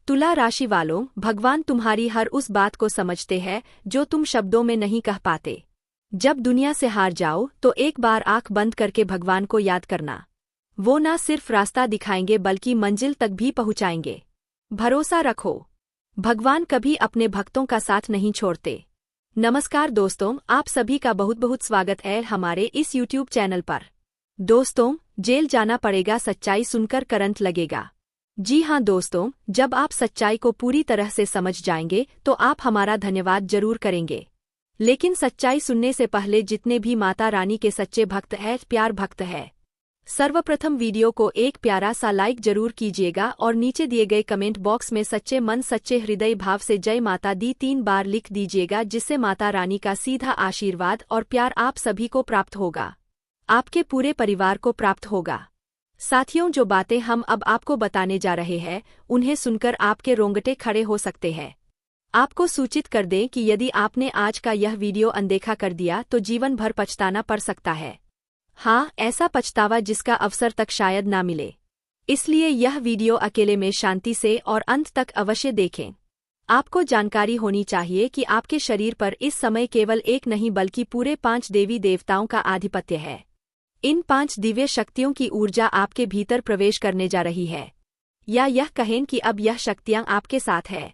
तुला राशि वालों, भगवान तुम्हारी हर उस बात को समझते हैं जो तुम शब्दों में नहीं कह पाते। जब दुनिया से हार जाओ तो एक बार आंख बंद करके भगवान को याद करना। वो न सिर्फ रास्ता दिखाएंगे बल्कि मंजिल तक भी पहुंचाएंगे। भरोसा रखो, भगवान कभी अपने भक्तों का साथ नहीं छोड़ते। नमस्कार दोस्तों, आप सभी का बहुत बहुत स्वागत है हमारे इस YouTube चैनल पर। दोस्तों, जेल जाना पड़ेगा, सच्चाई सुनकर करंट लगेगा। जी हाँ दोस्तों, जब आप सच्चाई को पूरी तरह से समझ जाएंगे तो आप हमारा धन्यवाद जरूर करेंगे। लेकिन सच्चाई सुनने से पहले जितने भी माता रानी के सच्चे भक्त हैं, प्यार भक्त है, सर्वप्रथम वीडियो को एक प्यारा सा लाइक जरूर कीजिएगा और नीचे दिए गए कमेंट बॉक्स में सच्चे मन सच्चे हृदय भाव से जय माता दी 3 बार लिख दीजिएगा, जिससे माता रानी का सीधा आशीर्वाद और प्यार आप सभी को प्राप्त होगा, आपके पूरे परिवार को प्राप्त होगा। साथियों, जो बातें हम अब आपको बताने जा रहे हैं उन्हें सुनकर आपके रोंगटे खड़े हो सकते हैं। आपको सूचित कर दें कि यदि आपने आज का यह वीडियो अनदेखा कर दिया तो जीवन भर पछताना पड़ सकता है। हाँ, ऐसा पछतावा जिसका अवसर तक शायद ना मिले। इसलिए यह वीडियो अकेले में शांति से और अंत तक अवश्य देखें। आपको जानकारी होनी चाहिए कि आपके शरीर पर इस समय केवल एक नहीं बल्कि पूरे 5 देवी देवताओं का आधिपत्य है। इन 5 दिव्य शक्तियों की ऊर्जा आपके भीतर प्रवेश करने जा रही है, या यह कहें कि अब यह शक्तियां आपके साथ है।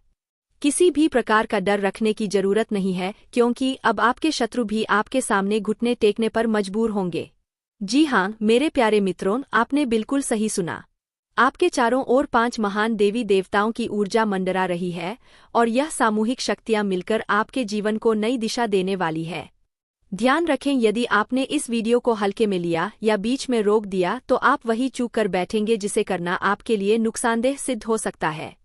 किसी भी प्रकार का डर रखने की जरूरत नहीं है, क्योंकि अब आपके शत्रु भी आपके सामने घुटने टेकने पर मजबूर होंगे। जी हाँ मेरे प्यारे मित्रों, आपने बिल्कुल सही सुना। आपके चारों ओर 5 महान देवी देवताओं की ऊर्जा मंडरा रही है और यह सामूहिक शक्तियां मिलकर आपके जीवन को नई दिशा देने वाली है। ध्यान रखें, यदि आपने इस वीडियो को हल्के में लिया या बीच में रोक दिया तो आप वही चूक कर बैठेंगे जिसे करना आपके लिए नुकसानदेह सिद्ध हो सकता है।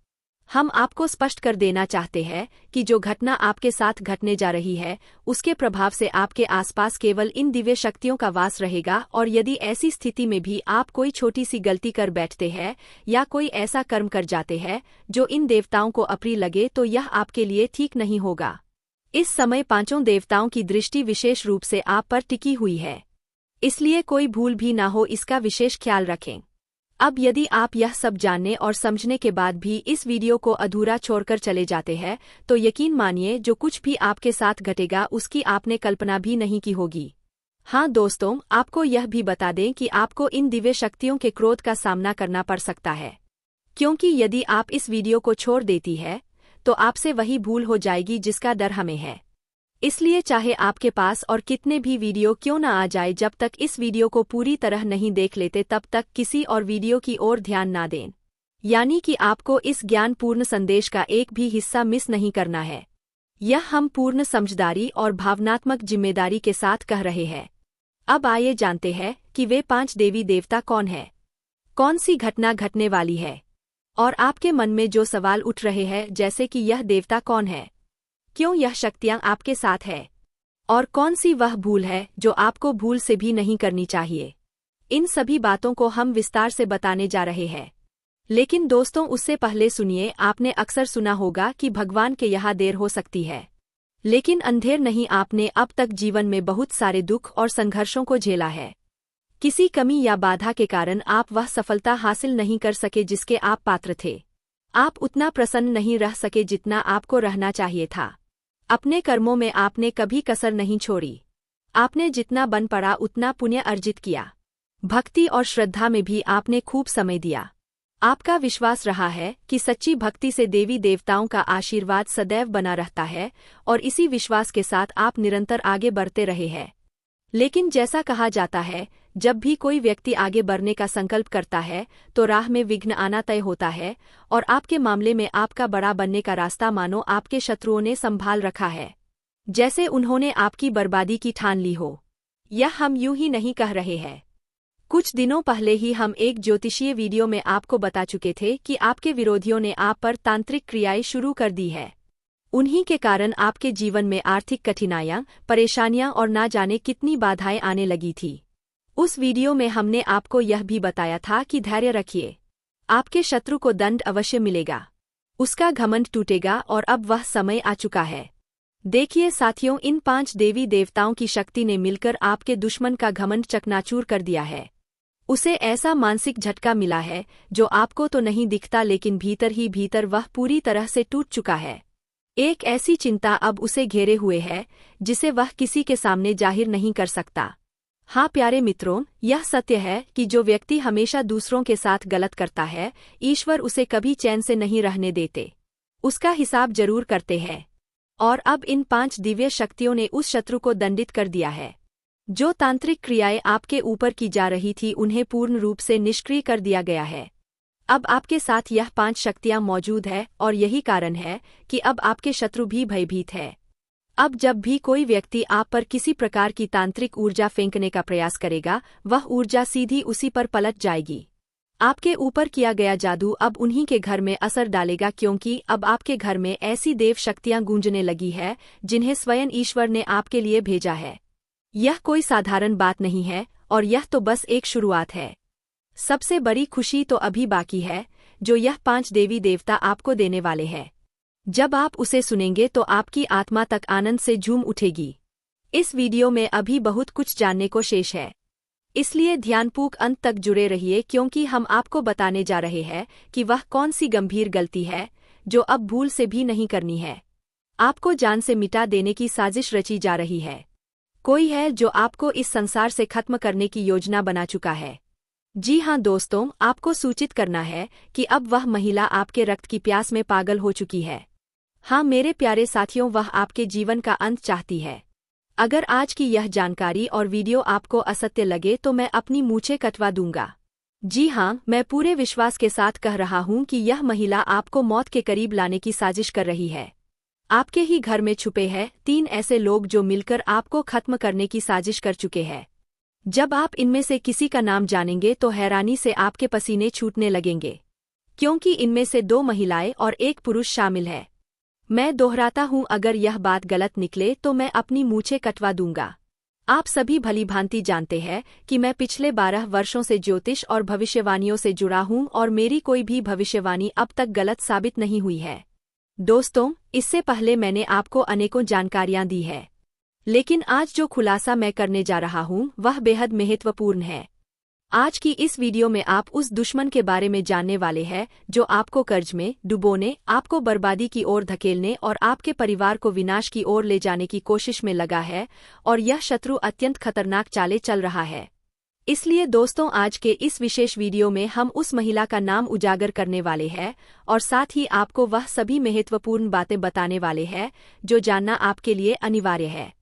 हम आपको स्पष्ट कर देना चाहते हैं कि जो घटना आपके साथ घटने जा रही है उसके प्रभाव से आपके आसपास केवल इन दिव्य शक्तियों का वास रहेगा, और यदि ऐसी स्थिति में भी आप कोई छोटी सी गलती कर बैठते हैं या कोई ऐसा कर्म कर जाते हैं जो इन देवताओं को अप्रिय लगे तो यह आपके लिए ठीक नहीं होगा। इस समय 5 देवताओं की दृष्टि विशेष रूप से आप पर टिकी हुई है, इसलिए कोई भूल भी ना हो, इसका विशेष ख्याल रखें। अब यदि आप यह सब जानने और समझने के बाद भी इस वीडियो को अधूरा छोड़कर चले जाते हैं तो यकीन मानिए जो कुछ भी आपके साथ घटेगा उसकी आपने कल्पना भी नहीं की होगी। हाँ दोस्तों, आपको यह भी बता दें कि आपको इन दिव्य शक्तियों के क्रोध का सामना करना पड़ सकता है, क्योंकि यदि आप इस वीडियो को छोड़ देती है तो आपसे वही भूल हो जाएगी जिसका डर हमें है। इसलिए चाहे आपके पास और कितने भी वीडियो क्यों न आ जाए, जब तक इस वीडियो को पूरी तरह नहीं देख लेते तब तक किसी और वीडियो की ओर ध्यान ना दें। यानी कि आपको इस ज्ञानपूर्ण संदेश का एक भी हिस्सा मिस नहीं करना है। यह हम पूर्ण समझदारी और भावनात्मक जिम्मेदारी के साथ कह रहे हैं। अब आइए जानते हैं कि वे 5 देवी देवता कौन है, कौन सी घटना घटने वाली है, और आपके मन में जो सवाल उठ रहे हैं जैसे कि यह देवता कौन है, क्यों यह शक्तियां आपके साथ है, और कौन सी वह भूल है जो आपको भूल से भी नहीं करनी चाहिए। इन सभी बातों को हम विस्तार से बताने जा रहे हैं। लेकिन दोस्तों, उससे पहले सुनिए, आपने अक्सर सुना होगा कि भगवान के यहाँ देर हो सकती है लेकिन अंधेर नहीं। आपने अब तक जीवन में बहुत सारे दुख और संघर्षों को झेला है। किसी कमी या बाधा के कारण आप वह सफलता हासिल नहीं कर सके जिसके आप पात्र थे। आप उतना प्रसन्न नहीं रह सके जितना आपको रहना चाहिए था। अपने कर्मों में आपने कभी कसर नहीं छोड़ी। आपने जितना बन पड़ा उतना पुण्य अर्जित किया। भक्ति और श्रद्धा में भी आपने खूब समय दिया। आपका विश्वास रहा है कि सच्ची भक्ति से देवी देवताओं का आशीर्वाद सदैव बना रहता है, और इसी विश्वास के साथ आप निरंतर आगे बढ़ते रहे हैं। लेकिन जैसा कहा जाता है, जब भी कोई व्यक्ति आगे बढ़ने का संकल्प करता है तो राह में विघ्न आना तय होता है, और आपके मामले में आपका बड़ा बनने का रास्ता मानो आपके शत्रुओं ने संभाल रखा है, जैसे उन्होंने आपकी बर्बादी की ठान ली हो। यह हम यूं ही नहीं कह रहे हैं। कुछ दिनों पहले ही हम एक ज्योतिषीय वीडियो में आपको बता चुके थे कि आपके विरोधियों ने आप पर तांत्रिक क्रियाएं शुरू कर दी है। उन्हीं के कारण आपके जीवन में आर्थिक कठिनाइयां, परेशानियां और ना जाने कितनी बाधाएं आने लगी थी। उस वीडियो में हमने आपको यह भी बताया था कि धैर्य रखिए, आपके शत्रु को दंड अवश्य मिलेगा, उसका घमंड टूटेगा और अब वह समय आ चुका है। देखिए साथियों, इन 5 देवी देवताओं की शक्ति ने मिलकर आपके दुश्मन का घमंड चकनाचूर कर दिया है। उसे ऐसा मानसिक झटका मिला है जो आपको तो नहीं दिखता, लेकिन भीतर ही भीतर वह पूरी तरह से टूट चुका है। एक ऐसी चिंता अब उसे घेरे हुए है जिसे वह किसी के सामने जाहिर नहीं कर सकता। हाँ प्यारे मित्रों, यह सत्य है कि जो व्यक्ति हमेशा दूसरों के साथ गलत करता है, ईश्वर उसे कभी चैन से नहीं रहने देते, उसका हिसाब जरूर करते हैं। और अब इन 5 दिव्य शक्तियों ने उस शत्रु को दंडित कर दिया है। जो तांत्रिक क्रियाएं आपके ऊपर की जा रही थी उन्हें पूर्ण रूप से निष्क्रिय कर दिया गया है। अब आपके साथ यह 5 शक्तियां मौजूद है और यही कारण है कि अब आपके शत्रु भी भयभीत है। अब जब भी कोई व्यक्ति आप पर किसी प्रकार की तांत्रिक ऊर्जा फेंकने का प्रयास करेगा, वह ऊर्जा सीधी उसी पर पलट जाएगी। आपके ऊपर किया गया जादू अब उन्हीं के घर में असर डालेगा, क्योंकि अब आपके घर में ऐसी देव शक्तियां गूंजने लगी है जिन्हें स्वयं ईश्वर ने आपके लिए भेजा है। यह कोई साधारण बात नहीं है और यह तो बस एक शुरुआत है। सबसे बड़ी खुशी तो अभी बाकी है, जो यह 5 देवी देवता आपको देने वाले हैं। जब आप उसे सुनेंगे तो आपकी आत्मा तक आनंद से झूम उठेगी। इस वीडियो में अभी बहुत कुछ जानने को शेष है, इसलिए ध्यानपूर्वक अंत तक जुड़े रहिए, क्योंकि हम आपको बताने जा रहे हैं कि वह कौन सी गंभीर गलती है जो अब भूल से भी नहीं करनी है। आपको जान से मिटा देने की साजिश रची जा रही है। कोई है जो आपको इस संसार से खत्म करने की योजना बना चुका है। जी हाँ दोस्तों, आपको सूचित करना है कि अब वह महिला आपके रक्त की प्यास में पागल हो चुकी है। हाँ मेरे प्यारे साथियों, वह आपके जीवन का अंत चाहती है। अगर आज की यह जानकारी और वीडियो आपको असत्य लगे तो मैं अपनी मूंछें कटवा दूंगा। जी हाँ, मैं पूरे विश्वास के साथ कह रहा हूँ कि यह महिला आपको मौत के करीब लाने की साजिश कर रही है। आपके ही घर में छुपे हैं 3 ऐसे लोग जो मिलकर आपको खत्म करने की साजिश कर चुके हैं। जब आप इनमें से किसी का नाम जानेंगे तो हैरानी से आपके पसीने छूटने लगेंगे, क्योंकि इनमें से 2 महिलाएं और 1 पुरुष शामिल है। मैं दोहराता हूँ, अगर यह बात गलत निकले तो मैं अपनी मूंछें कटवा दूंगा। आप सभी भलीभांति जानते हैं कि मैं पिछले 12 वर्षों से ज्योतिष और भविष्यवाणियों से जुड़ा हूँ और मेरी कोई भी भविष्यवाणी अब तक गलत साबित नहीं हुई है। दोस्तों, इससे पहले मैंने आपको अनेकों जानकारियां दी है, लेकिन आज जो खुलासा मैं करने जा रहा हूं वह बेहद महत्वपूर्ण है। आज की इस वीडियो में आप उस दुश्मन के बारे में जानने वाले हैं जो आपको कर्ज में डुबोने, आपको बर्बादी की ओर धकेलने और आपके परिवार को विनाश की ओर ले जाने की कोशिश में लगा है, और यह शत्रु अत्यंत खतरनाक चालें चल रहा है। इसलिए दोस्तों, आज के इस विशेष वीडियो में हम उस महिला का नाम उजागर करने वाले हैं और साथ ही आपको वह सभी महत्वपूर्ण बातें बताने वाले हैं जो जानना आपके लिए अनिवार्य है।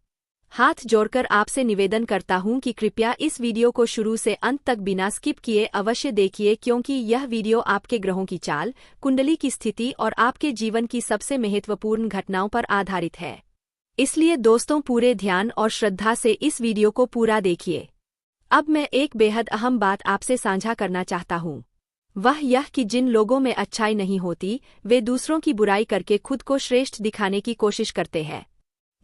हाथ जोड़कर आपसे निवेदन करता हूं कि कृपया इस वीडियो को शुरू से अंत तक बिना स्किप किए अवश्य देखिए, क्योंकि यह वीडियो आपके ग्रहों की चाल, कुंडली की स्थिति और आपके जीवन की सबसे महत्वपूर्ण घटनाओं पर आधारित है। इसलिए दोस्तों, पूरे ध्यान और श्रद्धा से इस वीडियो को पूरा देखिए। अब मैं एक बेहद अहम बात आपसे साझा करना चाहता हूँ। वह यह कि जिन लोगों में अच्छाई नहीं होती वे दूसरों की बुराई करके खुद को श्रेष्ठ दिखाने की कोशिश करते हैं,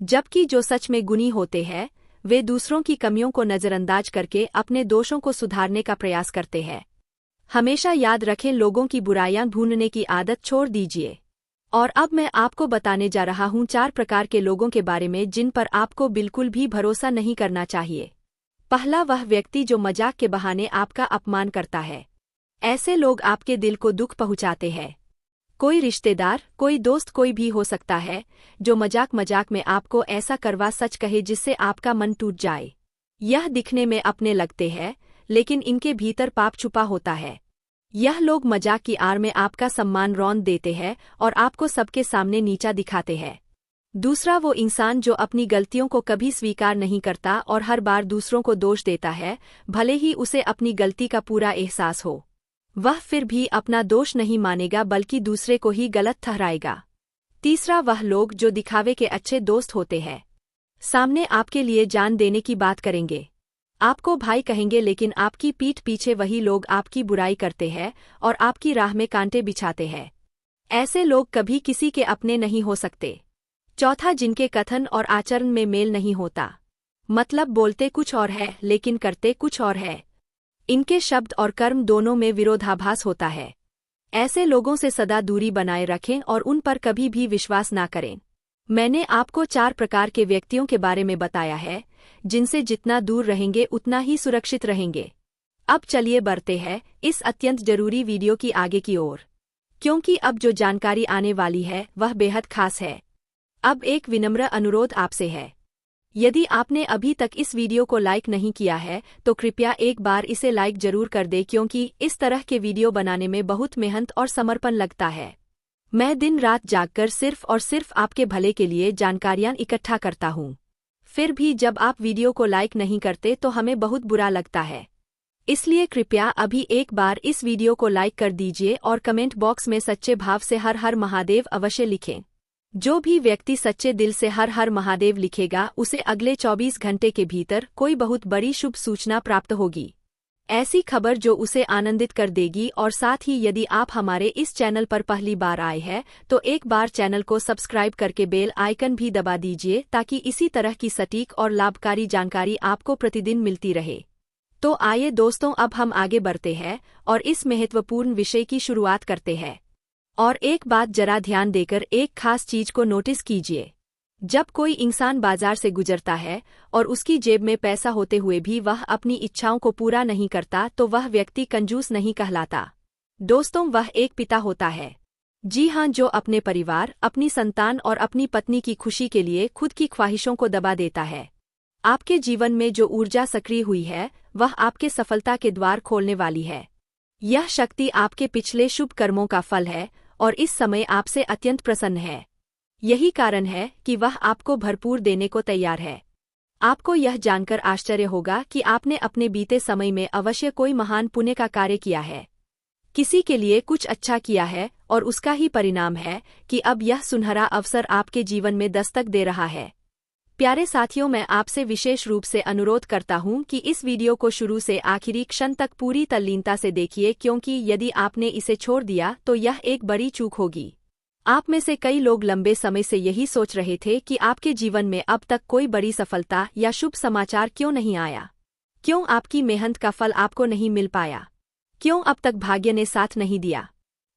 जबकि जो सच में गुणी होते हैं वे दूसरों की कमियों को नज़रअंदाज करके अपने दोषों को सुधारने का प्रयास करते हैं। हमेशा याद रखें, लोगों की बुराइयां ढूंढने की आदत छोड़ दीजिए। और अब मैं आपको बताने जा रहा हूँ 4 प्रकार के लोगों के बारे में जिन पर आपको बिल्कुल भी भरोसा नहीं करना चाहिए। पहला, वह व्यक्ति जो मजाक के बहाने आपका अपमान करता है। ऐसे लोग आपके दिल को दुख पहुंचाते हैं। कोई रिश्तेदार, कोई दोस्त, कोई भी हो सकता है जो मजाक मजाक में आपको ऐसा करवा सच कहे जिससे आपका मन टूट जाए। यह दिखने में अपने लगते हैं, लेकिन इनके भीतर पाप छुपा होता है। यह लोग मजाक की आड़ में आपका सम्मान रौंद देते हैं और आपको सबके सामने नीचा दिखाते हैं। दूसरा, वो इंसान जो अपनी गलतियों को कभी स्वीकार नहीं करता और हर बार दूसरों को दोष देता है, भले ही उसे अपनी गलती का पूरा एहसास हो। वह फिर भी अपना दोष नहीं मानेगा बल्कि दूसरे को ही गलत ठहराएगा। तीसरा, वह लोग जो दिखावे के अच्छे दोस्त होते हैं। सामने आपके लिए जान देने की बात करेंगे, आपको भाई कहेंगे, लेकिन आपकी पीठ पीछे वही लोग आपकी बुराई करते हैं और आपकी राह में कांटे बिछाते हैं। ऐसे लोग कभी किसी के अपने नहीं हो सकते। चौथा, जिनके कथन और आचरण में मेल नहीं होता, मतलब बोलते कुछ और है लेकिन करते कुछ और है। इनके शब्द और कर्म दोनों में विरोधाभास होता है। ऐसे लोगों से सदा दूरी बनाए रखें और उन पर कभी भी विश्वास ना करें। मैंने आपको 4 प्रकार के व्यक्तियों के बारे में बताया है जिनसे जितना दूर रहेंगे उतना ही सुरक्षित रहेंगे। अब चलिए बढ़ते हैं इस अत्यंत जरूरी वीडियो की आगे की ओर, क्योंकि अब जो जानकारी आने वाली है वह बेहद खास है। अब एक विनम्र अनुरोध आपसे है, यदि आपने अभी तक इस वीडियो को लाइक नहीं किया है तो कृपया एक बार इसे लाइक जरूर कर दे, क्योंकि इस तरह के वीडियो बनाने में बहुत मेहनत और समर्पण लगता है। मैं दिन रात जागकर सिर्फ और सिर्फ आपके भले के लिए जानकारियां इकट्ठा करता हूं। फिर भी जब आप वीडियो को लाइक नहीं करते तो हमें बहुत बुरा लगता है। इसलिए कृपया अभी एक बार इस वीडियो को लाइक कर दीजिए और कमेंट बॉक्स में सच्चे भाव से हर हर महादेव अवश्य लिखें। जो भी व्यक्ति सच्चे दिल से हर हर महादेव लिखेगा उसे अगले 24 घंटे के भीतर कोई बहुत बड़ी शुभ सूचना प्राप्त होगी। ऐसी खबर जो उसे आनंदित कर देगी। और साथ ही यदि आप हमारे इस चैनल पर पहली बार आए हैं तो एक बार चैनल को सब्सक्राइब करके बेल आइकन भी दबा दीजिए, ताकि इसी तरह की सटीक और लाभकारी जानकारी आपको प्रतिदिन मिलती रहे। तो आइए दोस्तों, अब हम आगे बढ़ते हैं और इस महत्वपूर्ण विषय की शुरुआत करते हैं। और एक बात जरा ध्यान देकर एक खास चीज को नोटिस कीजिए। जब कोई इंसान बाजार से गुजरता है और उसकी जेब में पैसा होते हुए भी वह अपनी इच्छाओं को पूरा नहीं करता तो वह व्यक्ति कंजूस नहीं कहलाता दोस्तों, वह एक पिता होता है। जी हाँ, जो अपने परिवार, अपनी संतान और अपनी पत्नी की खुशी के लिए खुद की ख्वाहिशों को दबा देता है। आपके जीवन में जो ऊर्जा सक्रिय हुई है वह आपके सफलता के द्वार खोलने वाली है। यह शक्ति आपके पिछले शुभ कर्मों का फल है और इस समय आपसे अत्यंत प्रसन्न है। यही कारण है कि वह आपको भरपूर देने को तैयार है। आपको यह जानकर आश्चर्य होगा कि आपने अपने बीते समय में अवश्य कोई महान पुण्य का कार्य किया है, किसी के लिए कुछ अच्छा किया है, और उसका ही परिणाम है कि अब यह सुनहरा अवसर आपके जीवन में दस्तक दे रहा है। प्यारे साथियों, मैं आपसे विशेष रूप से अनुरोध करता हूं कि इस वीडियो को शुरू से आखिरी क्षण तक पूरी तल्लीनता से देखिए, क्योंकि यदि आपने इसे छोड़ दिया तो यह एक बड़ी चूक होगी। आप में से कई लोग लंबे समय से यही सोच रहे थे कि आपके जीवन में अब तक कोई बड़ी सफलता या शुभ समाचार क्यों नहीं आया, क्यों आपकी मेहनत का फल आपको नहीं मिल पाया, क्यों अब तक भाग्य ने साथ नहीं दिया।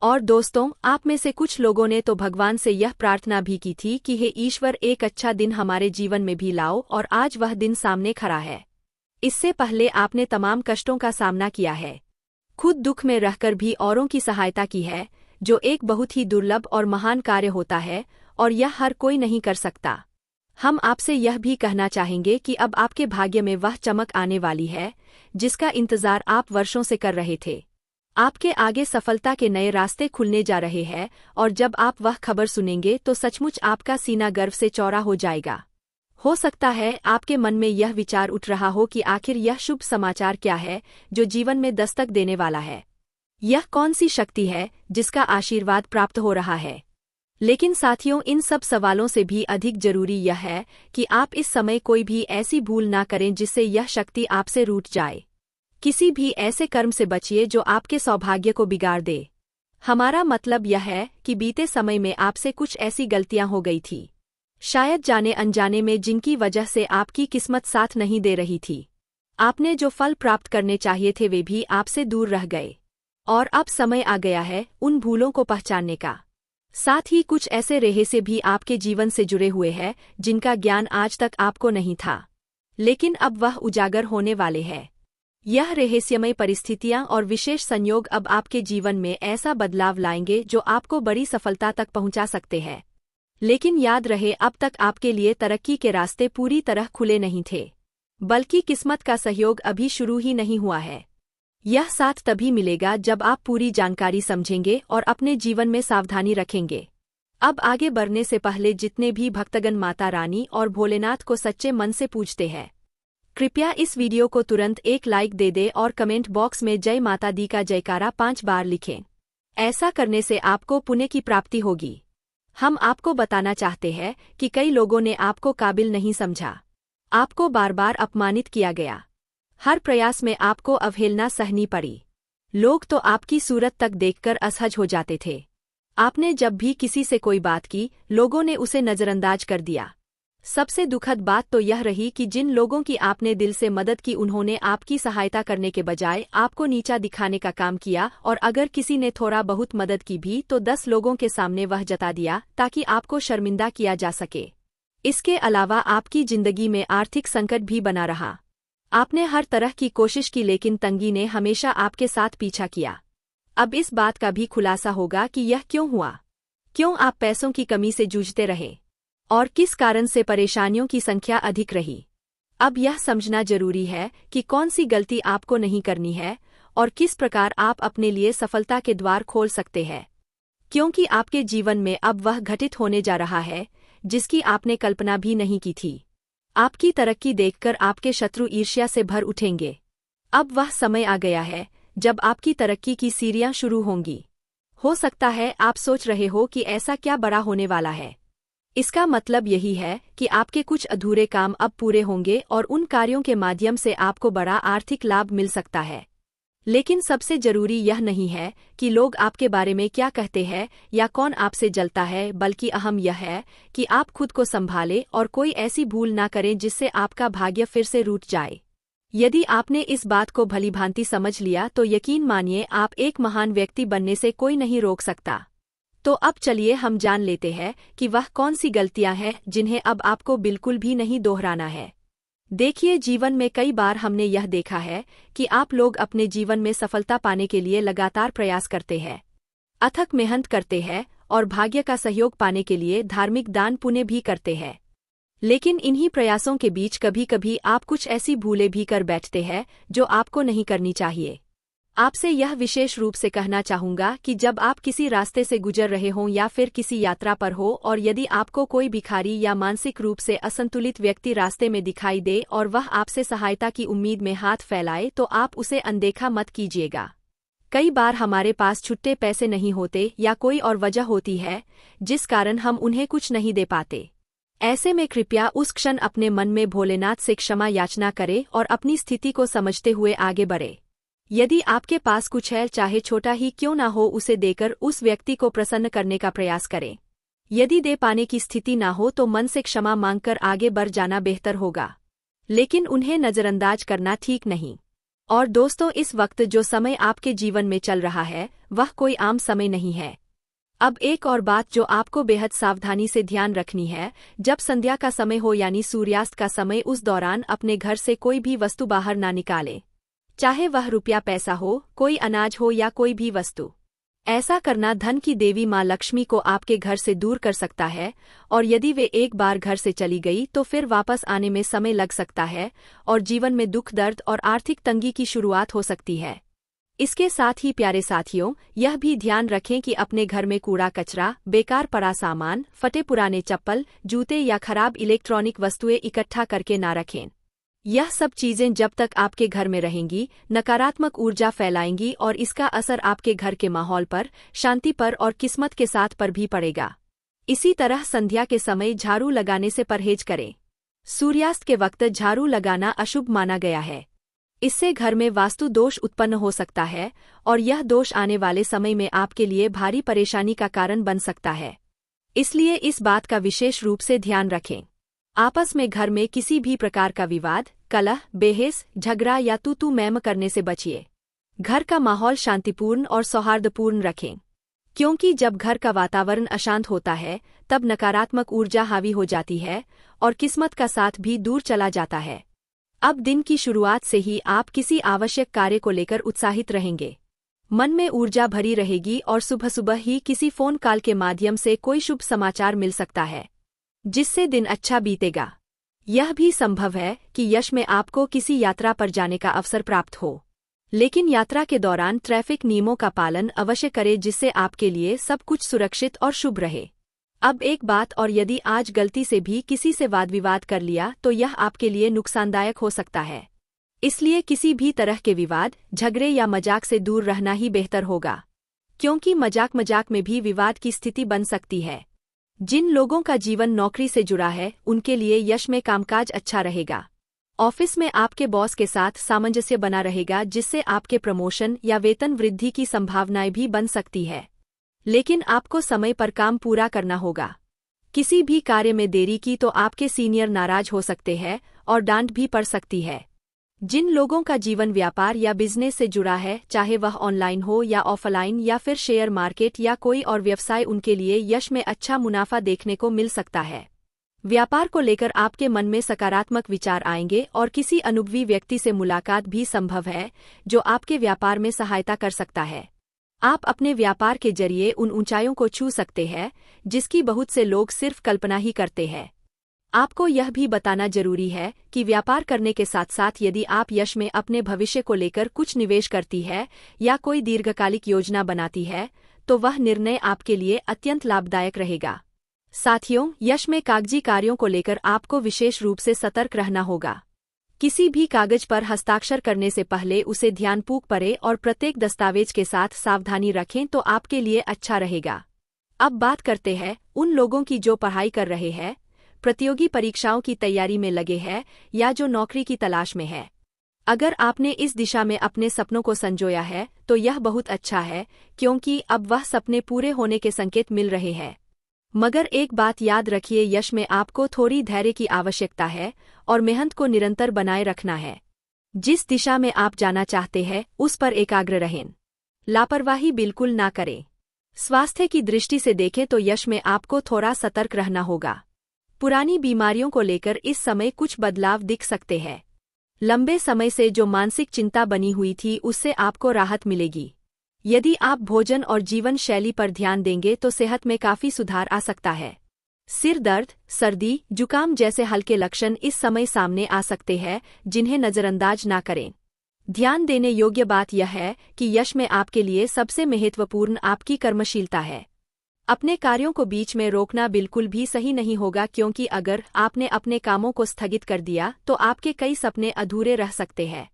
और दोस्तों, आप में से कुछ लोगों ने तो भगवान से यह प्रार्थना भी की थी कि हे ईश्वर, एक अच्छा दिन हमारे जीवन में भी लाओ, और आज वह दिन सामने खड़ा है। इससे पहले आपने तमाम कष्टों का सामना किया है, खुद दुख में रहकर भी औरों की सहायता की है, जो एक बहुत ही दुर्लभ और महान कार्य होता है, और यह हर कोई नहीं कर सकता। हम आपसे यह भी कहना चाहेंगे कि अब आपके भाग्य में वह चमक आने वाली है जिसका इंतजार आप वर्षों से कर रहे थे। आपके आगे सफलता के नए रास्ते खुलने जा रहे हैं, और जब आप वह खबर सुनेंगे तो सचमुच आपका सीना गर्व से चौड़ा हो जाएगा। हो सकता है आपके मन में यह विचार उठ रहा हो कि आखिर यह शुभ समाचार क्या है जो जीवन में दस्तक देने वाला है। यह कौन सी शक्ति है जिसका आशीर्वाद प्राप्त हो रहा है। लेकिन साथियों, इन सब सवालों से भी अधिक जरूरी यह है कि आप इस समय कोई भी ऐसी भूल ना करें जिससे यह शक्ति आपसे रूठ जाए। किसी भी ऐसे कर्म से बचिए जो आपके सौभाग्य को बिगाड़ दे। हमारा मतलब यह है कि बीते समय में आपसे कुछ ऐसी गलतियां हो गई थी, शायद जाने अनजाने में, जिनकी वजह से आपकी किस्मत साथ नहीं दे रही थी। आपने जो फल प्राप्त करने चाहिए थे वे भी आपसे दूर रह गए, और अब समय आ गया है उन भूलों को पहचानने का। साथ ही कुछ ऐसे रहस्य भी आपके जीवन से जुड़े हुए हैं जिनका ज्ञान आज तक आपको नहीं था, लेकिन अब वह उजागर होने वाले हैं। यह रहस्यमय परिस्थितियां और विशेष संयोग अब आपके जीवन में ऐसा बदलाव लाएंगे जो आपको बड़ी सफलता तक पहुंचा सकते हैं। लेकिन याद रहे, अब तक आपके लिए तरक्की के रास्ते पूरी तरह खुले नहीं थे, बल्कि किस्मत का सहयोग अभी शुरू ही नहीं हुआ है। यह साथ तभी मिलेगा जब आप पूरी जानकारी समझेंगे और अपने जीवन में सावधानी रखेंगे। अब आगे बढ़ने से पहले जितने भी भक्तगण माता रानी और भोलेनाथ को सच्चे मन से पूजते हैं, कृपया इस वीडियो को तुरंत एक लाइक दे दे और कमेंट बॉक्स में जय माता दी का जयकारा 5 बार लिखें। ऐसा करने से आपको पुण्य की प्राप्ति होगी। हम आपको बताना चाहते हैं कि कई लोगों ने आपको काबिल नहीं समझा, आपको बार बार अपमानित किया गया, हर प्रयास में आपको अवहेलना सहनी पड़ी। लोग तो आपकी सूरत तक देखकर असहज हो जाते थे। आपने जब भी किसी से कोई बात की, लोगों ने उसे नजरअंदाज कर दिया। सबसे दुखद बात तो यह रही कि जिन लोगों की आपने दिल से मदद की, उन्होंने आपकी सहायता करने के बजाय आपको नीचा दिखाने का काम किया, और अगर किसी ने थोड़ा बहुत मदद की भी तो 10 लोगों के सामने वह जता दिया ताकि आपको शर्मिंदा किया जा सके। इसके अलावा आपकी जिंदगी में आर्थिक संकट भी बना रहा। आपने हर तरह की कोशिश की लेकिन तंगी ने हमेशा आपके साथ पीछा किया। अब इस बात का भी खुलासा होगा कि यह क्यों हुआ। क्यों आप पैसों की कमी से जूझते रहे और किस कारण से परेशानियों की संख्या अधिक रही। अब यह समझना जरूरी है कि कौन सी गलती आपको नहीं करनी है और किस प्रकार आप अपने लिए सफलता के द्वार खोल सकते हैं, क्योंकि आपके जीवन में अब वह घटित होने जा रहा है जिसकी आपने कल्पना भी नहीं की थी। आपकी तरक्की देखकर आपके शत्रु ईर्ष्या से भर उठेंगे। अब वह समय आ गया है जब आपकी तरक्की की सीढ़ियां शुरू होंगी। हो सकता है आप सोच रहे हो कि ऐसा क्या बड़ा होने वाला है। इसका मतलब यही है कि आपके कुछ अधूरे काम अब पूरे होंगे और उन कार्यों के माध्यम से आपको बड़ा आर्थिक लाभ मिल सकता है। लेकिन सबसे जरूरी यह नहीं है कि लोग आपके बारे में क्या कहते हैं या कौन आपसे जलता है, बल्कि अहम यह है कि आप खुद को संभालें और कोई ऐसी भूल ना करें जिससे आपका भाग्य फिर से रूठ जाए। यदि आपने इस बात को भलीभांति समझ लिया तो यकीन मानिए आप एक महान व्यक्ति बनने से कोई नहीं रोक सकता। तो अब चलिए हम जान लेते हैं कि वह कौन सी गलतियां हैं जिन्हें अब आपको बिल्कुल भी नहीं दोहराना है। देखिए, जीवन में कई बार हमने यह देखा है कि आप लोग अपने जीवन में सफलता पाने के लिए लगातार प्रयास करते हैं, अथक मेहनत करते हैं और भाग्य का सहयोग पाने के लिए धार्मिक दान पुण्य भी करते हैं। लेकिन इन्हीं प्रयासों के बीच कभी कभी आप कुछ ऐसी भूलें भी कर बैठते हैं जो आपको नहीं करनी चाहिए। आपसे यह विशेष रूप से कहना चाहूंगा कि जब आप किसी रास्ते से गुजर रहे हों या फिर किसी यात्रा पर हो और यदि आपको कोई भिखारी या मानसिक रूप से असंतुलित व्यक्ति रास्ते में दिखाई दे और वह आपसे सहायता की उम्मीद में हाथ फैलाए तो आप उसे अनदेखा मत कीजिएगा। कई बार हमारे पास छुट्टे पैसे नहीं होते या कोई और वजह होती है जिस कारण हम उन्हें कुछ नहीं दे पाते। ऐसे में कृपया उस क्षण अपने मन में भोलेनाथ से क्षमा याचना करें और अपनी स्थिति को समझते हुए आगे बढ़े। यदि आपके पास कुछ है, चाहे छोटा ही क्यों ना हो, उसे देकर उस व्यक्ति को प्रसन्न करने का प्रयास करें। यदि दे पाने की स्थिति ना हो तो मन से क्षमा मांगकर आगे बढ़ जाना बेहतर होगा, लेकिन उन्हें नजरअंदाज करना ठीक नहीं। और दोस्तों, इस वक्त जो समय आपके जीवन में चल रहा है वह कोई आम समय नहीं है। अब एक और बात जो आपको बेहद सावधानी से ध्यान रखनी है, जब संध्या का समय हो यानी सूर्यास्त का समय, उस दौरान अपने घर से कोई भी वस्तु बाहर ना निकालें, चाहे वह रुपया पैसा हो, कोई अनाज हो या कोई भी वस्तु। ऐसा करना धन की देवी माँ लक्ष्मी को आपके घर से दूर कर सकता है और यदि वे एक बार घर से चली गई तो फिर वापस आने में समय लग सकता है और जीवन में दुख, दर्द और आर्थिक तंगी की शुरुआत हो सकती है। इसके साथ ही प्यारे साथियों, यह भी ध्यान रखें कि अपने घर में कूड़ा कचरा, बेकार पड़ा सामान, फटे पुराने चप्पल, जूते या खराब इलेक्ट्रॉनिक वस्तुएं इकट्ठा करके ना रखें। यह सब चीजें जब तक आपके घर में रहेंगी नकारात्मक ऊर्जा फैलाएंगी और इसका असर आपके घर के माहौल पर, शांति पर और किस्मत के साथ पर भी पड़ेगा। इसी तरह संध्या के समय झाड़ू लगाने से परहेज करें। सूर्यास्त के वक्त झाड़ू लगाना अशुभ माना गया है। इससे घर में वास्तु दोष उत्पन्न हो सकता है और यह दोष आने वाले समय में आपके लिए भारी परेशानी का कारण बन सकता है। इसलिए इस बात का विशेष रूप से ध्यान रखें। आपस में घर में किसी भी प्रकार का विवाद, कलह, बहस, झगड़ा या तू मैम करने से बचिए। घर का माहौल शांतिपूर्ण और सौहार्दपूर्ण रखें, क्योंकि जब घर का वातावरण अशांत होता है तब नकारात्मक ऊर्जा हावी हो जाती है और किस्मत का साथ भी दूर चला जाता है। अब दिन की शुरुआत से ही आप किसी आवश्यक कार्य को लेकर उत्साहित रहेंगे, मन में ऊर्जा भरी रहेगी और सुबह सुबह ही किसी फोन कॉल के माध्यम से कोई शुभ समाचार मिल सकता है जिससे दिन अच्छा बीतेगा। यह भी संभव है कि यश में आपको किसी यात्रा पर जाने का अवसर प्राप्त हो, लेकिन यात्रा के दौरान ट्रैफिक नियमों का पालन अवश्य करें जिससे आपके लिए सब कुछ सुरक्षित और शुभ रहे। अब एक बात और, यदि आज गलती से भी किसी से वाद विवाद कर लिया तो यह आपके लिए नुकसानदायक हो सकता है। इसलिए किसी भी तरह के विवाद, झगड़े या मजाक से दूर रहना ही बेहतर होगा, क्योंकि मजाक में भी विवाद की स्थिति बन सकती है। जिन लोगों का जीवन नौकरी से जुड़ा है उनके लिए यश में कामकाज अच्छा रहेगा। ऑफिस में आपके बॉस के साथ सामंजस्य बना रहेगा जिससे आपके प्रमोशन या वेतन वृद्धि की संभावनाएं भी बन सकती है, लेकिन आपको समय पर काम पूरा करना होगा। किसी भी कार्य में देरी की तो आपके सीनियर नाराज हो सकते हैं और डांट भी पड़ सकती है। जिन लोगों का जीवन व्यापार या बिजनेस से जुड़ा है, चाहे वह ऑनलाइन हो या ऑफलाइन या फिर शेयर मार्केट या कोई और व्यवसाय, उनके लिए यश में अच्छा मुनाफा देखने को मिल सकता है। व्यापार को लेकर आपके मन में सकारात्मक विचार आएंगे और किसी अनुभवी व्यक्ति से मुलाकात भी संभव है जो आपके व्यापार में सहायता कर सकता है। आप अपने व्यापार के जरिए उन ऊंचाइयों को छू सकते हैं जिसकी बहुत से लोग सिर्फ कल्पना ही करते हैं। आपको यह भी बताना जरूरी है कि व्यापार करने के साथ साथ यदि आप यश में अपने भविष्य को लेकर कुछ निवेश करती है या कोई दीर्घकालिक योजना बनाती है तो वह निर्णय आपके लिए अत्यंत लाभदायक रहेगा। साथियों, यश में कागजी कार्यों को लेकर आपको विशेष रूप से सतर्क रहना होगा। किसी भी कागज पर हस्ताक्षर करने से पहले उसे ध्यानपूर्वक पढ़ें और प्रत्येक दस्तावेज के साथ सावधानी रखें तो आपके लिए अच्छा रहेगा। अब बात करते हैं उन लोगों की जो पढ़ाई कर रहे हैं, प्रतियोगी परीक्षाओं की तैयारी में लगे हैं या जो नौकरी की तलाश में है। अगर आपने इस दिशा में अपने सपनों को संजोया है तो यह बहुत अच्छा है क्योंकि अब वह सपने पूरे होने के संकेत मिल रहे हैं। मगर एक बात याद रखिए, यश में आपको थोड़ी धैर्य की आवश्यकता है और मेहनत को निरंतर बनाए रखना है। जिस दिशा में आप जाना चाहते हैं उस पर एकाग्र रहें। लापरवाही बिल्कुल ना करें। स्वास्थ्य की दृष्टि से देखें तो यश में आपको थोड़ा सतर्क रहना होगा। पुरानी बीमारियों को लेकर इस समय कुछ बदलाव दिख सकते हैं। लंबे समय से जो मानसिक चिंता बनी हुई थी उससे आपको राहत मिलेगी। यदि आप भोजन और जीवन शैली पर ध्यान देंगे तो सेहत में काफी सुधार आ सकता है। सिर दर्द, सर्दी, जुकाम जैसे हल्के लक्षण इस समय सामने आ सकते हैं जिन्हें नजरअंदाज ना करें। ध्यान देने योग्य बात यह है कि यश में आपके लिए सबसे महत्वपूर्ण आपकी कर्मशीलता है। अपने कार्यों को बीच में रोकना बिल्कुल भी सही नहीं होगा क्योंकि अगर आपने अपने कामों को स्थगित कर दिया तो आपके कई सपने अधूरे रह सकते हैं।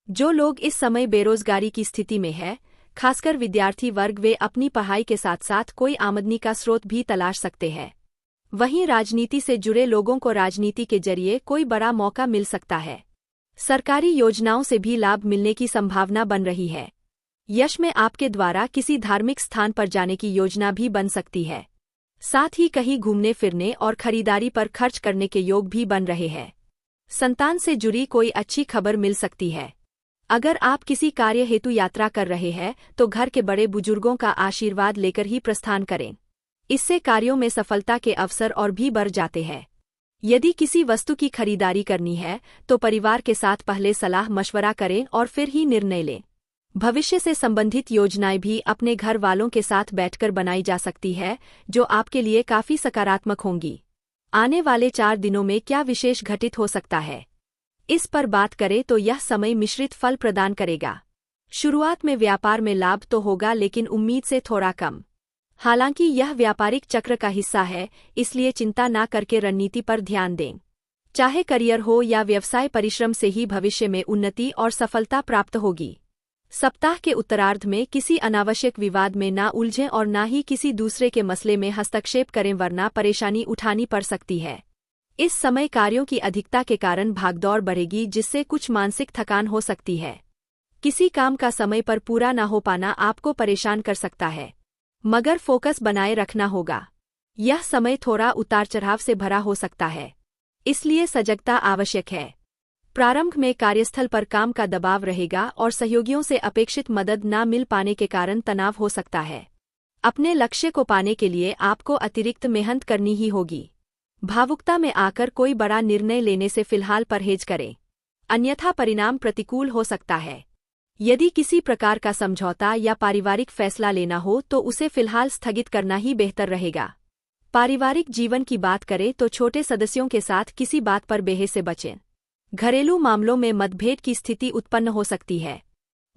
जो लोग इस समय बेरोजगारी की स्थिति में हैं, खासकर विद्यार्थी वर्ग, वे अपनी पढ़ाई के साथ साथ कोई आमदनी का स्रोत भी तलाश सकते हैं। वहीं राजनीति से जुड़े लोगों को राजनीति के जरिए कोई बड़ा मौका मिल सकता है। सरकारी योजनाओं से भी लाभ मिलने की संभावना बन रही है। यश में आपके द्वारा किसी धार्मिक स्थान पर जाने की योजना भी बन सकती है। साथ ही कहीं घूमने फिरने और खरीदारी पर खर्च करने के योग भी बन रहे हैं। संतान से जुड़ी कोई अच्छी खबर मिल सकती है। अगर आप किसी कार्य हेतु यात्रा कर रहे हैं तो घर के बड़े बुजुर्गों का आशीर्वाद लेकर ही प्रस्थान करें। इससे कार्यों में सफलता के अवसर और भी बढ़ जाते हैं। यदि किसी वस्तु की खरीदारी करनी है तो परिवार के साथ पहले सलाह मशवरा करें और फिर ही निर्णय लें। भविष्य से संबंधित योजनाएं भी अपने घर वालों के साथ बैठकर बनाई जा सकती है जो आपके लिए काफी सकारात्मक होंगी। आने वाले 4 दिनों में क्या विशेष घटित हो सकता है, इस पर बात करें तो यह समय मिश्रित फल प्रदान करेगा। शुरुआत में व्यापार में लाभ तो होगा लेकिन उम्मीद से थोड़ा कम। हालांकि यह व्यापारिक चक्र का हिस्सा है, इसलिए चिंता ना करके रणनीति पर ध्यान दें। चाहे करियर हो या व्यवसाय, परिश्रम से ही भविष्य में उन्नति और सफलता प्राप्त होगी। सप्ताह के उत्तरार्ध में किसी अनावश्यक विवाद में ना उलझें और ना ही किसी दूसरे के मसले में हस्तक्षेप करें वरना परेशानी उठानी पड़ सकती है। इस समय कार्यों की अधिकता के कारण भागदौड़ बढ़ेगी जिससे कुछ मानसिक थकान हो सकती है। किसी काम का समय पर पूरा ना हो पाना आपको परेशान कर सकता है, मगर फोकस बनाए रखना होगा। यह समय थोड़ा उतार चढ़ाव से भरा हो सकता है, इसलिए सजगता आवश्यक है। प्रारंभ में कार्यस्थल पर काम का दबाव रहेगा और सहयोगियों से अपेक्षित मदद न मिल पाने के कारण तनाव हो सकता है। अपने लक्ष्य को पाने के लिए आपको अतिरिक्त मेहनत करनी ही होगी। भावुकता में आकर कोई बड़ा निर्णय लेने से फिलहाल परहेज करें, अन्यथा परिणाम प्रतिकूल हो सकता है। यदि किसी प्रकार का समझौता या पारिवारिक फैसला लेना हो तो उसे फिलहाल स्थगित करना ही बेहतर रहेगा। पारिवारिक जीवन की बात करें तो छोटे सदस्यों के साथ किसी बात पर बहस से बचें। घरेलू मामलों में मतभेद की स्थिति उत्पन्न हो सकती है,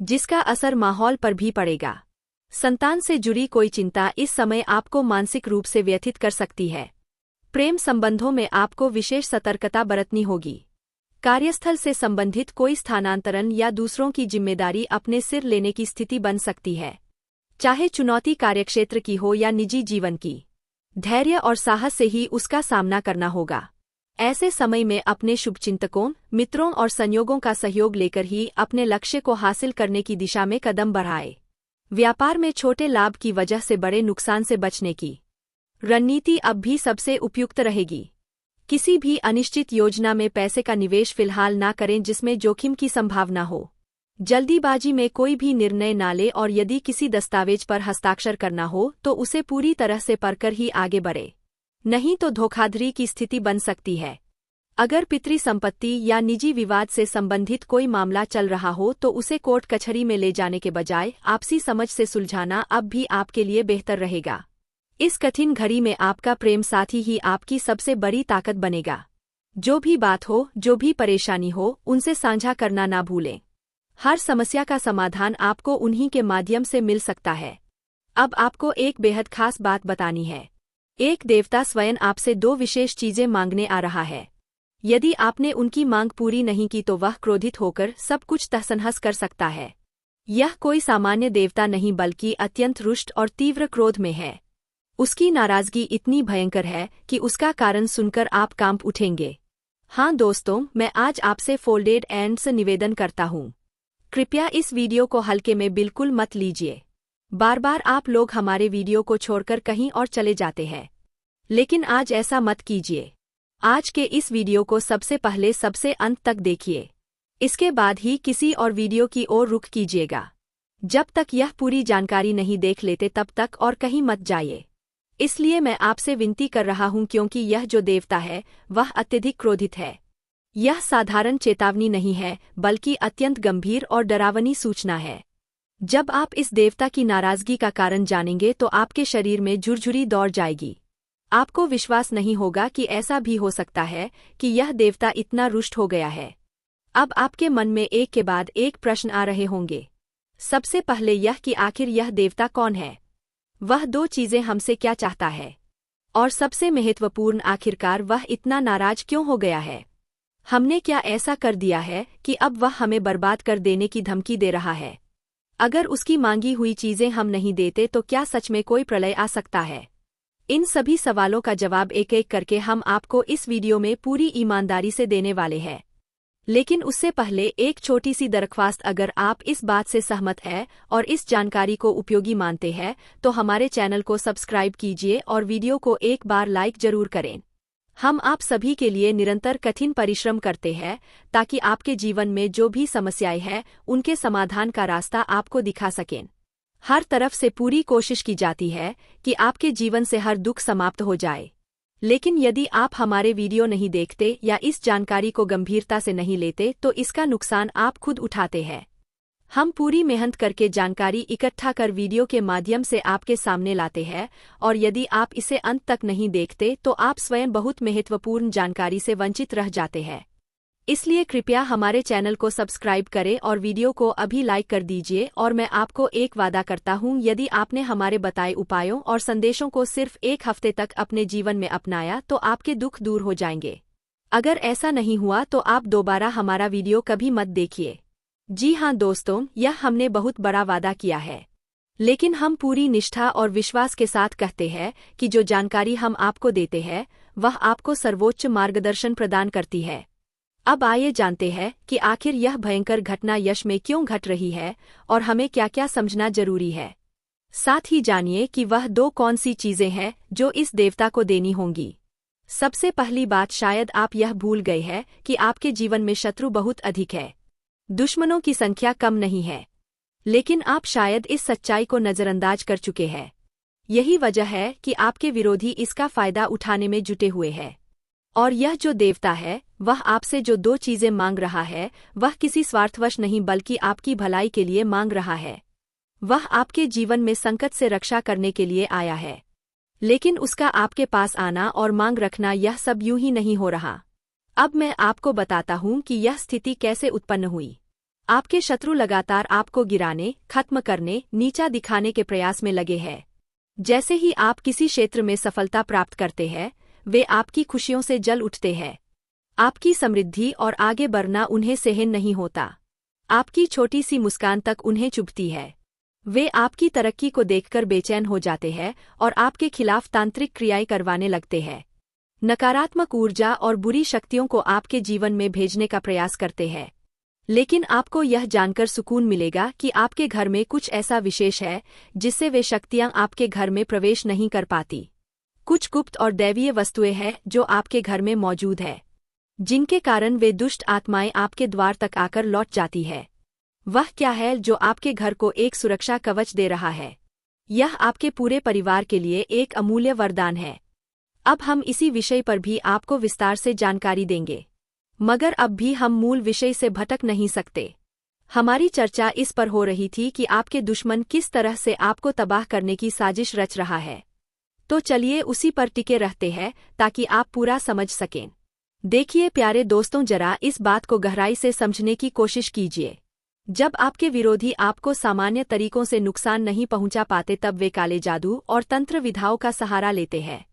जिसका असर माहौल पर भी पड़ेगा। संतान से जुड़ी कोई चिंता इस समय आपको मानसिक रूप से व्यथित कर सकती है। प्रेम संबंधों में आपको विशेष सतर्कता बरतनी होगी। कार्यस्थल से संबंधित कोई स्थानांतरण या दूसरों की जिम्मेदारी अपने सिर लेने की स्थिति बन सकती है, चाहे चुनौती कार्यक्षेत्र की हो या निजी जीवन की। धैर्य और साहस से ही उसका सामना करना होगा। ऐसे समय में अपने शुभचिंतकों, मित्रों और संयोगों का सहयोग लेकर ही अपने लक्ष्य को हासिल करने की दिशा में कदम बढ़ाएं। व्यापार में छोटे लाभ की वजह से बड़े नुकसान से बचने की रणनीति अब भी सबसे उपयुक्त रहेगी। किसी भी अनिश्चित योजना में पैसे का निवेश फिलहाल ना करें जिसमें जोखिम की संभावना हो। जल्दीबाजी में कोई भी निर्णय ना लें और यदि किसी दस्तावेज पर हस्ताक्षर करना हो तो उसे पूरी तरह से पढ़कर ही आगे बढ़े। नहीं तो धोखाधड़ी की स्थिति बन सकती है। अगर पितृ संपत्ति या निजी विवाद से संबंधित कोई मामला चल रहा हो तो उसे कोर्ट कचहरी में ले जाने के बजाय आपसी समझ से सुलझाना अब भी आपके लिए बेहतर रहेगा। इस कठिन घड़ी में आपका प्रेम साथी ही आपकी सबसे बड़ी ताकत बनेगा। जो भी बात हो, जो भी परेशानी हो, उनसे साझा करना ना भूलें। हर समस्या का समाधान आपको उन्हीं के माध्यम से मिल सकता है। अब आपको एक बेहद खास बात बतानी है। एक देवता स्वयं आपसे 2 विशेष चीजें मांगने आ रहा है। यदि आपने उनकी मांग पूरी नहीं की तो वह क्रोधित होकर सब कुछ तहस-नहस कर सकता है। यह कोई सामान्य देवता नहीं बल्कि अत्यंत रुष्ट और तीव्र क्रोध में है। उसकी नाराजगी इतनी भयंकर है कि उसका कारण सुनकर आप कांप उठेंगे। हाँ दोस्तों, मैं आज आपसे फोल्डेड हैंड्स निवेदन करता हूँ। कृपया इस वीडियो को हल्के में बिल्कुल मत लीजिए। बार बार आप लोग हमारे वीडियो को छोड़कर कहीं और चले जाते हैं, लेकिन आज ऐसा मत कीजिए। आज के इस वीडियो को सबसे पहले सबसे अंत तक देखिए। इसके बाद ही किसी और वीडियो की ओर रुख कीजिएगा। जब तक यह पूरी जानकारी नहीं देख लेते तब तक और कहीं मत जाइए। इसलिए मैं आपसे विनती कर रहा हूं क्योंकि यह जो देवता है वह अत्यधिक क्रोधित है। यह साधारण चेतावनी नहीं है बल्कि अत्यंत गंभीर और डरावनी सूचना है। जब आप इस देवता की नाराजगी का कारण जानेंगे तो आपके शरीर में झुरझुरी दौड़ जाएगी। आपको विश्वास नहीं होगा कि ऐसा भी हो सकता है कि यह देवता इतना रुष्ट हो गया है। अब आपके मन में एक के बाद एक प्रश्न आ रहे होंगे। सबसे पहले यह कि आखिर यह देवता कौन है, वह 2 चीजें हमसे क्या चाहता है, और सबसे महत्वपूर्ण आखिरकार वह इतना नाराज क्यों हो गया है। हमने क्या ऐसा कर दिया है कि अब वह हमें बर्बाद कर देने की धमकी दे रहा है। अगर उसकी मांगी हुई चीजें हम नहीं देते तो क्या सच में कोई प्रलय आ सकता है। इन सभी सवालों का जवाब एक एक करके हम आपको इस वीडियो में पूरी ईमानदारी से देने वाले हैं। लेकिन उससे पहले एक छोटी सी दरख्वास्त, अगर आप इस बात से सहमत हैं और इस जानकारी को उपयोगी मानते हैं तो हमारे चैनल को सब्सक्राइब कीजिए और वीडियो को एक बार लाइक जरूर करें। हम आप सभी के लिए निरंतर कठिन परिश्रम करते हैं ताकि आपके जीवन में जो भी समस्याएं हैं उनके समाधान का रास्ता आपको दिखा सकें। हर तरफ से पूरी कोशिश की जाती है कि आपके जीवन से हर दुख समाप्त हो जाए। लेकिन यदि आप हमारे वीडियो नहीं देखते या इस जानकारी को गंभीरता से नहीं लेते तो इसका नुकसान आप खुद उठाते हैं। हम पूरी मेहनत करके जानकारी इकट्ठा कर वीडियो के माध्यम से आपके सामने लाते हैं, और यदि आप इसे अंत तक नहीं देखते तो आप स्वयं बहुत महत्वपूर्ण जानकारी से वंचित रह जाते हैं। इसलिए कृपया हमारे चैनल को सब्सक्राइब करें और वीडियो को अभी लाइक कर दीजिए। और मैं आपको एक वादा करता हूं, यदि आपने हमारे बताए उपायों और संदेशों को सिर्फ 1 हफ्ते तक अपने जीवन में अपनाया तो आपके दुख दूर हो जाएंगे। अगर ऐसा नहीं हुआ तो आप दोबारा हमारा वीडियो कभी मत देखिए। जी हाँ दोस्तों, यह हमने बहुत बड़ा वादा किया है, लेकिन हम पूरी निष्ठा और विश्वास के साथ कहते हैं कि जो जानकारी हम आपको देते हैं वह आपको सर्वोच्च मार्गदर्शन प्रदान करती है। अब आइए जानते हैं कि आखिर यह भयंकर घटना यश में क्यों घट रही है और हमें क्या क्या समझना जरूरी है। साथ ही जानिए कि वह 2 कौन सी चीजें हैं जो इस देवता को देनी होंगी। सबसे पहली बात, शायद आप यह भूल गए हैं कि आपके जीवन में शत्रु बहुत अधिक है। दुश्मनों की संख्या कम नहीं है, लेकिन आप शायद इस सच्चाई को नजरअंदाज कर चुके हैं। यही वजह है कि आपके विरोधी इसका फायदा उठाने में जुटे हुए हैं। और यह जो देवता है वह आपसे जो 2 चीजें मांग रहा है वह किसी स्वार्थवश नहीं बल्कि आपकी भलाई के लिए मांग रहा है। वह आपके जीवन में संकट से रक्षा करने के लिए आया है, लेकिन उसका आपके पास आना और मांग रखना यह सब यूं ही नहीं हो रहा। अब मैं आपको बताता हूं कि यह स्थिति कैसे उत्पन्न हुई। आपके शत्रु लगातार आपको गिराने, खत्म करने, नीचा दिखाने के प्रयास में लगे हैं। जैसे ही आप किसी क्षेत्र में सफलता प्राप्त करते हैं वे आपकी खुशियों से जल उठते हैं। आपकी समृद्धि और आगे बढ़ना उन्हें सहन नहीं होता। आपकी छोटी सी मुस्कान तक उन्हें चुभती है। वे आपकी तरक्की को देखकर बेचैन हो जाते हैं और आपके खिलाफ तांत्रिक क्रियाएं करवाने लगते हैं। नकारात्मक ऊर्जा और बुरी शक्तियों को आपके जीवन में भेजने का प्रयास करते हैं। लेकिन आपको यह जानकर सुकून मिलेगा कि आपके घर में कुछ ऐसा विशेष है जिससे वे शक्तियां आपके घर में प्रवेश नहीं कर पाती। कुछ गुप्त और दैवीय वस्तुएं हैं जो आपके घर में मौजूद है, जिनके कारण वे दुष्ट आत्माएं आपके द्वार तक आकर लौट जाती है। वह क्या है जो आपके घर को एक सुरक्षा कवच दे रहा है? यह आपके पूरे परिवार के लिए एक अमूल्य वरदान है। अब हम इसी विषय पर भी आपको विस्तार से जानकारी देंगे, मगर अब भी हम मूल विषय से भटक नहीं सकते। हमारी चर्चा इस पर हो रही थी कि आपके दुश्मन किस तरह से आपको तबाह करने की साजिश रच रहा है। तो चलिए उसी पर टिके रहते हैं ताकि आप पूरा समझ सकें। देखिए प्यारे दोस्तों, जरा इस बात को गहराई से समझने की कोशिश कीजिए। जब आपके विरोधी आपको सामान्य तरीकों से नुकसान नहीं पहुंचा पाते तब वे काले जादू और तंत्र विधाओं का सहारा लेते हैं।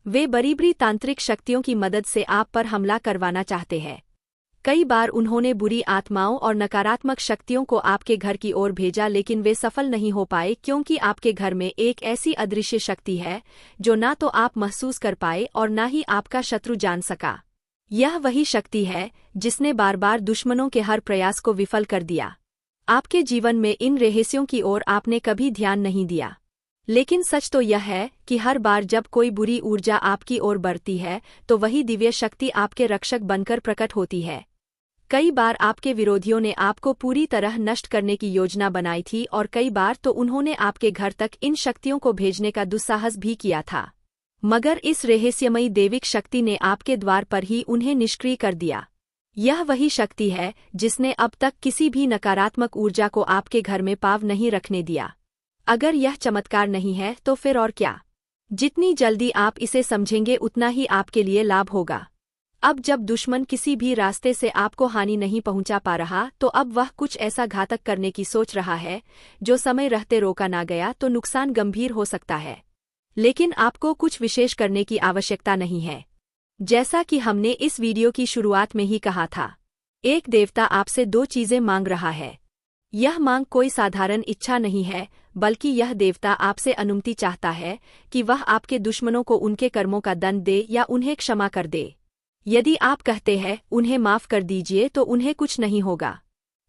वे बरीबरी तांत्रिक शक्तियों की मदद से आप पर हमला करवाना चाहते हैं। कई बार उन्होंने बुरी आत्माओं और नकारात्मक शक्तियों को आपके घर की ओर भेजा, लेकिन वे सफल नहीं हो पाए क्योंकि आपके घर में एक ऐसी अदृश्य शक्ति है जो ना तो आप महसूस कर पाए और ना ही आपका शत्रु जान सका। यह वही शक्ति है जिसने बार बार दुश्मनों के हर प्रयास को विफल कर दिया। आपके जीवन में इन रहस्यों की ओर आपने कभी ध्यान नहीं दिया, लेकिन सच तो यह है कि हर बार जब कोई बुरी ऊर्जा आपकी ओर बढ़ती है तो वही दिव्य शक्ति आपके रक्षक बनकर प्रकट होती है। कई बार आपके विरोधियों ने आपको पूरी तरह नष्ट करने की योजना बनाई थी और कई बार तो उन्होंने आपके घर तक इन शक्तियों को भेजने का दुस्साहस भी किया था, मगर इस रहस्यमयी दैविक शक्ति ने आपके द्वार पर ही उन्हें निष्क्रिय कर दिया। यह वही शक्ति है जिसने अब तक किसी भी नकारात्मक ऊर्जा को आपके घर में पाव नहीं रखने दिया। अगर यह चमत्कार नहीं है तो फिर और क्या। जितनी जल्दी आप इसे समझेंगे उतना ही आपके लिए लाभ होगा। अब जब दुश्मन किसी भी रास्ते से आपको हानि नहीं पहुंचा पा रहा तो अब वह कुछ ऐसा घातक करने की सोच रहा है जो समय रहते रोका ना गया तो नुकसान गंभीर हो सकता है। लेकिन आपको कुछ विशेष करने की आवश्यकता नहीं है। जैसा कि हमने इस वीडियो की शुरुआत में ही कहा था, एक देवता आपसे दो चीजें मांग रहा है। यह मांग कोई साधारण इच्छा नहीं है, बल्कि यह देवता आपसे अनुमति चाहता है कि वह आपके दुश्मनों को उनके कर्मों का दंड दे या उन्हें क्षमा कर दे। यदि आप कहते हैं उन्हें माफ कर दीजिए तो उन्हें कुछ नहीं होगा,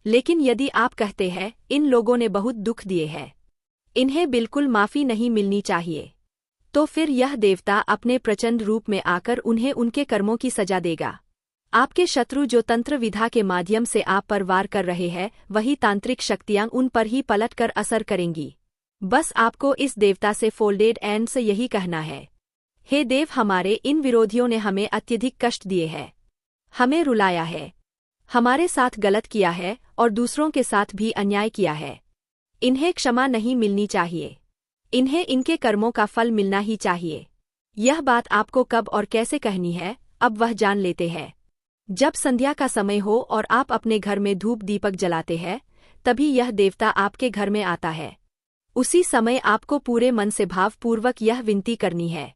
लेकिन यदि आप कहते हैं इन लोगों ने बहुत दुख दिए हैं, इन्हें बिल्कुल माफी नहीं मिलनी चाहिए, तो फिर यह देवता अपने प्रचंड रूप में आकर उन्हें उनके कर्मों की सजा देगा। आपके शत्रु जो तंत्र विधा के माध्यम से आप पर वार कर रहे हैं, वही तांत्रिक शक्तियां उन पर ही पलट कर असर करेंगी। बस आपको इस देवता से फोल्डेड एंड से यही कहना है, हे देव, हमारे इन विरोधियों ने हमें अत्यधिक कष्ट दिए हैं, हमें रुलाया है, हमारे साथ गलत किया है और दूसरों के साथ भी अन्याय किया है। इन्हें क्षमा नहीं मिलनी चाहिए, इन्हें इनके कर्मों का फल मिलना ही चाहिए। यह बात आपको कब और कैसे कहनी है अब वह जान लेते हैं। जब संध्या का समय हो और आप अपने घर में धूप दीपक जलाते हैं, तभी यह देवता आपके घर में आता है। उसी समय आपको पूरे मन से भावपूर्वक यह विनती करनी है।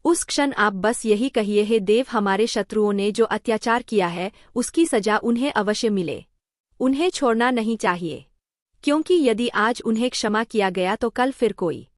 उस क्षण आप बस यही कहिए, हे देव, हमारे शत्रुओं ने जो अत्याचार किया है उसकी सजा उन्हें अवश्य मिले। उन्हें छोड़ना नहीं चाहिए, क्योंकि यदि आज उन्हें क्षमा किया गया तो कल फिर कोई